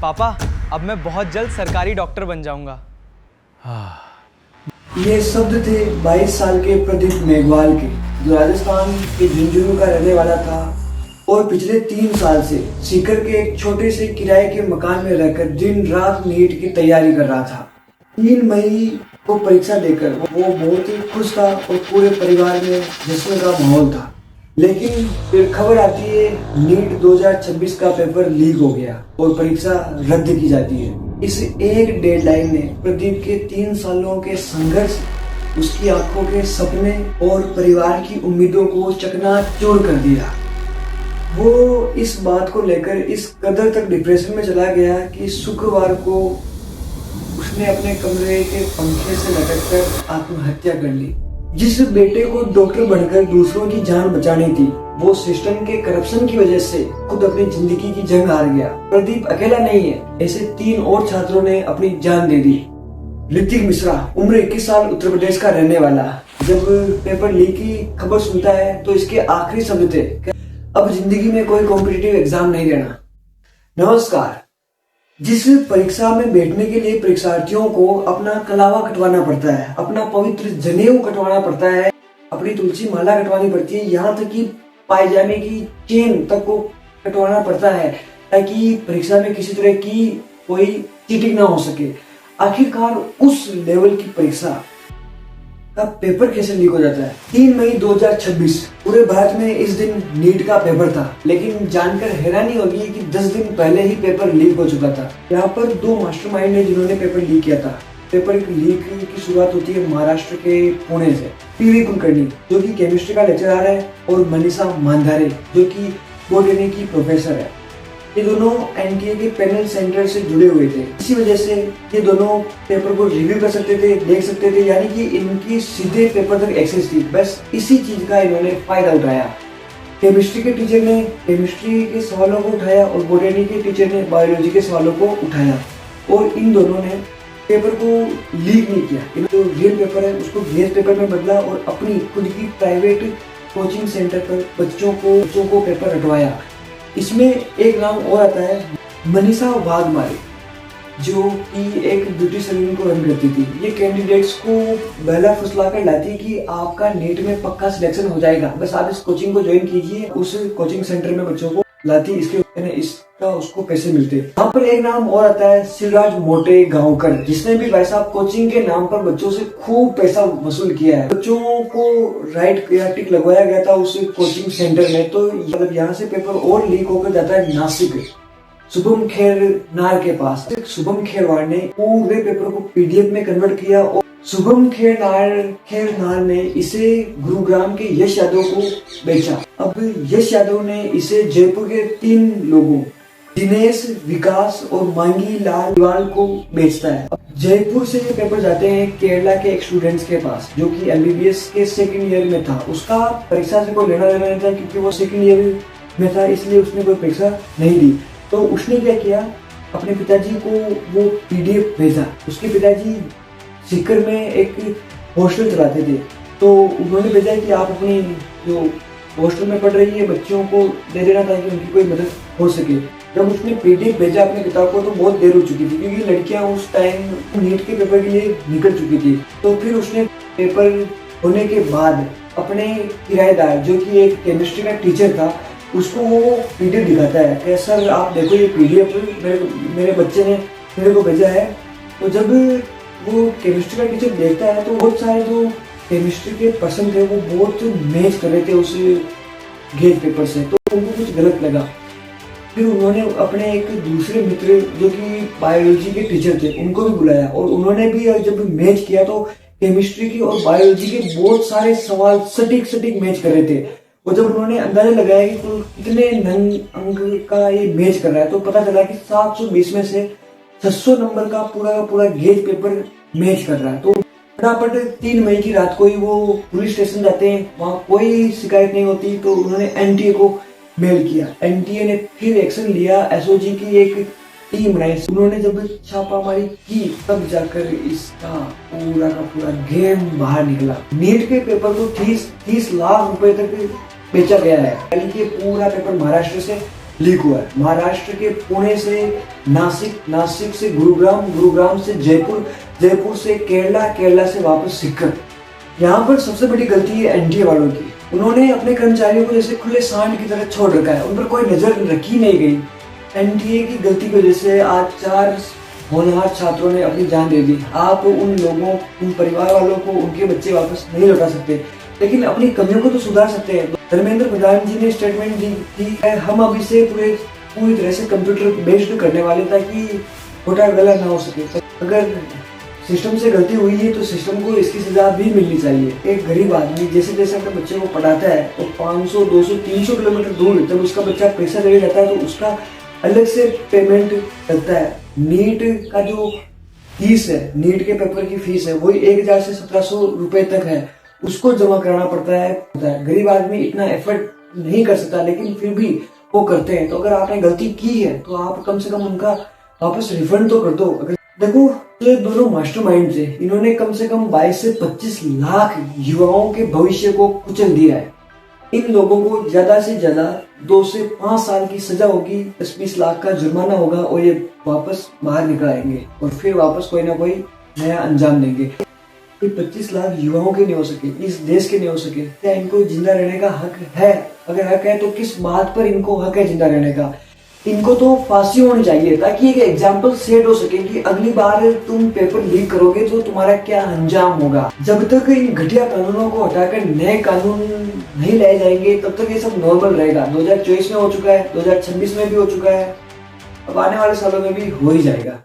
पापा, अब मैं बहुत जल्द सरकारी डॉक्टर बन जाऊंगा। ये शब्द थे 22 साल के प्रदीप मेघवाल के, जो राजस्थान के झुंझुनू का रहने वाला था और पिछले 3 साल से सीकर के एक छोटे से किराए के मकान में रहकर दिन रात नीट की तैयारी कर रहा था। 3 मई को परीक्षा देकर वो बहुत ही खुश था और पूरे परिवार में जश्न का माहौल था। लेकिन फिर खबर आती है नीट 2026 का पेपर लीक हो गया और परीक्षा रद्द की जाती है। इस एक डेडलाइन ने प्रदीप के 3 सालों के संघर्ष, उसकी आंखों के सपने और परिवार की उम्मीदों को चकनाचूर कर दिया। वो इस बात को लेकर इस कदर तक डिप्रेशन में चला गया कि शुक्रवार को उसने अपने कमरे के पंखे से लटककर आत्महत्या कर ली। जिस बेटे को डॉक्टर बनकर दूसरों की जान बचानी थी, वो सिस्टम के करप्शन की वजह से खुद अपनी जिंदगी की जंग हार गया। प्रदीप अकेला नहीं है, ऐसे 3 और छात्रों ने अपनी जान दे दी। ऋतिक मिश्रा, उम्र 21 साल, उत्तर प्रदेश का रहने वाला, जब पेपर लीक की खबर सुनता है तो इसके आखिरी शब्द थे, अब जिंदगी में कोई कॉम्पिटिटिव एग्जाम नहीं देना। नमस्कार। जिस परीक्षा में बैठने के लिए परीक्षार्थियों को अपना कलावा कटवाना पड़ता है, अपना पवित्र जनेऊ कटवाना पड़ता है, अपनी तुलसी माला कटवानी पड़ती है, यहाँ तक कि पायजामे की चेन तक को कटवाना पड़ता है ताकि परीक्षा में किसी तरह की कोई चीटिंग ना हो सके। आखिरकार उस लेवल की परीक्षा का पेपर कैसे लीक हो जाता है? 3 मई 2026 पूरे भारत में इस दिन नीट का पेपर था, लेकिन जानकर हैरानी होगी कि 10 दिन पहले ही पेपर लीक हो चुका था। यहाँ पर 2 मास्टरमाइंड है जिन्होंने पेपर लीक किया था। पेपर लीक की शुरुआत होती है महाराष्ट्र के पुणे से। पीवी कुलकर्णी जो कि केमिस्ट्री का लेक्चरर है और मनीषा मांधारे जो कि बॉटनी की प्रोफेसर है। ये दोनों एनटीए के पैनल सेंटर से जुड़े हुए थे। इसी वजह से ये दोनों पेपर को रिव्यू कर सकते थे, देख सकते थे, यानी कि इनकी सीधे पेपर तक एक्सेस थी। बस इसी चीज का इन्होंने फायदा उठाया। केमिस्ट्री के टीचर ने केमिस्ट्री के सवालों को उठाया और बॉटनी के टीचर ने बायोलॉजी के सवालों को उठाया और इन दोनों ने पेपर को लीक नहीं किया। इन जो रियल पेपर है उसको गेस्ट पेपर में बदला और अपनी खुद की प्राइवेट कोचिंग सेंटर पर बच्चों को पेपर रटवाया। इसमें एक नाम और आता है, मनीषा वाघमारे, जो कि एक ब्यूटी सैलून को रन करती थी। ये कैंडिडेट्स को बहला फुसला कर लाती कि आपका नीट में पक्का सिलेक्शन हो जाएगा, बस आप इस कोचिंग को ज्वाइन कीजिए। उस कोचिंग सेंटर में बच्चों को लाती, इसका उसको पैसे मिलते। यहाँ पर एक नाम और आता है, शिवराज मोटे गांवकर, जिसने भी भाई साहब कोचिंग के नाम पर बच्चों से खूब पैसा वसूल किया है। बच्चों को राइट या टिक लगवाया गया था उस कोचिंग सेंटर में। तो मतलब यहाँ से पेपर और लीक होकर जाता है नासिक शुभम खेरनार के पास। शुभम खेरवार ने पूरे पेपर को पीडीएफ में कन्वर्ट किया और शुभम खेरनार ने इसे गुरुग्राम के यश यादव को बेचा। अब यश यादव ने इसे जयपुर के 3 लोगों, दिनेश, विकास और मांगी लाल को बेचता है। अब जयपुर से ये पेपर जाते हैं केरला के एक स्टूडेंट्स के पास जो कि एमबीबीएस के 2nd ईयर में था। उसका परीक्षा से कोई लेना देना नहीं था क्योंकि वो 2nd ईयर में था, इसलिए उसने कोई परीक्षा नहीं दी। तो उसने क्या किया, अपने पिताजी को वो पीडीएफ भेजा। उसके पिताजी सीकर में एक हॉस्टल चलाते थे, तो उन्होंने भेजा कि आप अपनी जो हॉस्टल में पढ़ रही है बच्चियों को दे देना ताकि उनकी कोई मदद हो सके। जब उसने पीडीएफ भेजा अपने पिता को तो बहुत देर हो चुकी थी क्योंकि लड़कियां उस टाइम नीट के पेपर के लिए निकल चुकी थी। तो फिर उसने पेपर होने के बाद अपने किराएदार जो कि एक केमिस्ट्री का टीचर था उसको वो पीडीएफ दिखाता है कि सर आप देखो ये पीडीएफ मेरे बच्चे ने मेरे को भेजा है। तो जब वो केमिस्ट्री का टीचर देखता है तो बहुत सारे जो केमिस्ट्री के पर्सन थे वो बहुत मैच कर रहे थे उस गेज पेपर से, तो उनको कुछ गलत लगा। फिर उन्होंने अपने एक दूसरे मित्र जो कि बायोलॉजी के टीचर थे उनको भी बुलाया और उन्होंने भी जब मैच किया तो केमिस्ट्री की और बायोलॉजी के बहुत सारे सवाल सटीक मैच कर रहे थे। और जब उन्होंने अंदाजा लगाया कि तो कितने अंक का ये मैच कर रहा है तो पता चला कि 720 में से 600 नंबर का पूरा गेज पेपर मैच कर रहा है। तो फटाफट 3 मई की रात को ही वो पुलिस स्टेशन जाते हैं, वहां कोई शिकायत नहीं होती। तो उन्होंने एनटीए को मेल किया। एनटीए ने फिर एक्शन लिया, एसओजी की एक टीम बनाई। उन्होंने जब छापामारी की तब जाकर इसका पूरा का पूरा गेम बाहर निकला। नीट के पेपर को 30 लाख रुपए तक बेचा गया है, यानी कि पूरा पेपर महाराष्ट्र से लीक हुआ है। महाराष्ट्र के पुणे से नासिक, नासिक से गुरुग्राम, गुरुग्राम से जयपुर, जयपुर से केरला, केरला से वापस सीकर। यहाँ पर सबसे बड़ी गलती है एनटीए वालों की। उन्होंने अपने कर्मचारियों को जैसे खुले सांड की तरह छोड़ रखा है, उन पर कोई नजर रखी नहीं गई। एनटीए की गलती की वजह से आज 4 होनहार छात्रों ने अपनी जान दे दी। आप उन लोगों, उन परिवार वालों को उनके बच्चे वापस नहीं लौटा सकते, लेकिन अपनी कमियों को तो सुधार सकते हैं। धर्मेंद्र प्रधान जी ने स्टेटमेंट दी कि हम अभी से पूरी तरह से कंप्यूटर बेस्ड करने वाले, ताकि छोटा गला ना हो सके। अगर सिस्टम से गलती हुई है तो सिस्टम को इसकी सजा भी मिलनी चाहिए। एक गरीब आदमी जैसे जैसे अपने बच्चे को पढ़ाता है तो 500, 200, 300 किलोमीटर दूर जब उसका बच्चा पैसा ले जाता है तो उसका अलग से पेमेंट लगता है। नीट का जो फीस है, नीट के पेपर की फीस है, वही 1000 से 1700 रुपए तक है, उसको जमा कराना पड़ता है। गरीब आदमी इतना एफर्ट नहीं कर सकता, लेकिन फिर भी वो करते हैं। तो अगर आपने गलती की है तो आप कम से कम उनका वापस रिफंड तो कर दो। अगर देखो, ये दोनों मास्टरमाइंड थे, इन्होंने कम से कम 22 से 25 लाख युवाओं के भविष्य को कुचल दिया है। इन लोगों को ज्यादा से ज्यादा 2 से 5 साल की सजा होगी, 10-20 लाख का जुर्माना होगा और ये वापस बाहर निकल आएंगे और फिर वापस कोई ना कोई नया अंजाम देंगे। 25 लाख युवाओं के नहीं हो सके, इस देश के नहीं हो सके, क्या इनको जिंदा रहने का हक है? अगर हक है तो किस बात पर इनको हक है जिंदा रहने का? इनको तो फांसी होनी चाहिए, ताकि एक एग्जाम्पल सेट हो सके कि अगली बार तुम पेपर लीक करोगे तो तुम्हारा क्या अंजाम होगा। जब तक इन घटिया कानूनों को हटाकर नए कानून नहीं लाए जाएंगे तब तक ये सब नॉर्मल रहेगा। 2024 में हो चुका है, 2026 में भी हो चुका है, अब आने वाले सालों में भी हो ही जाएगा।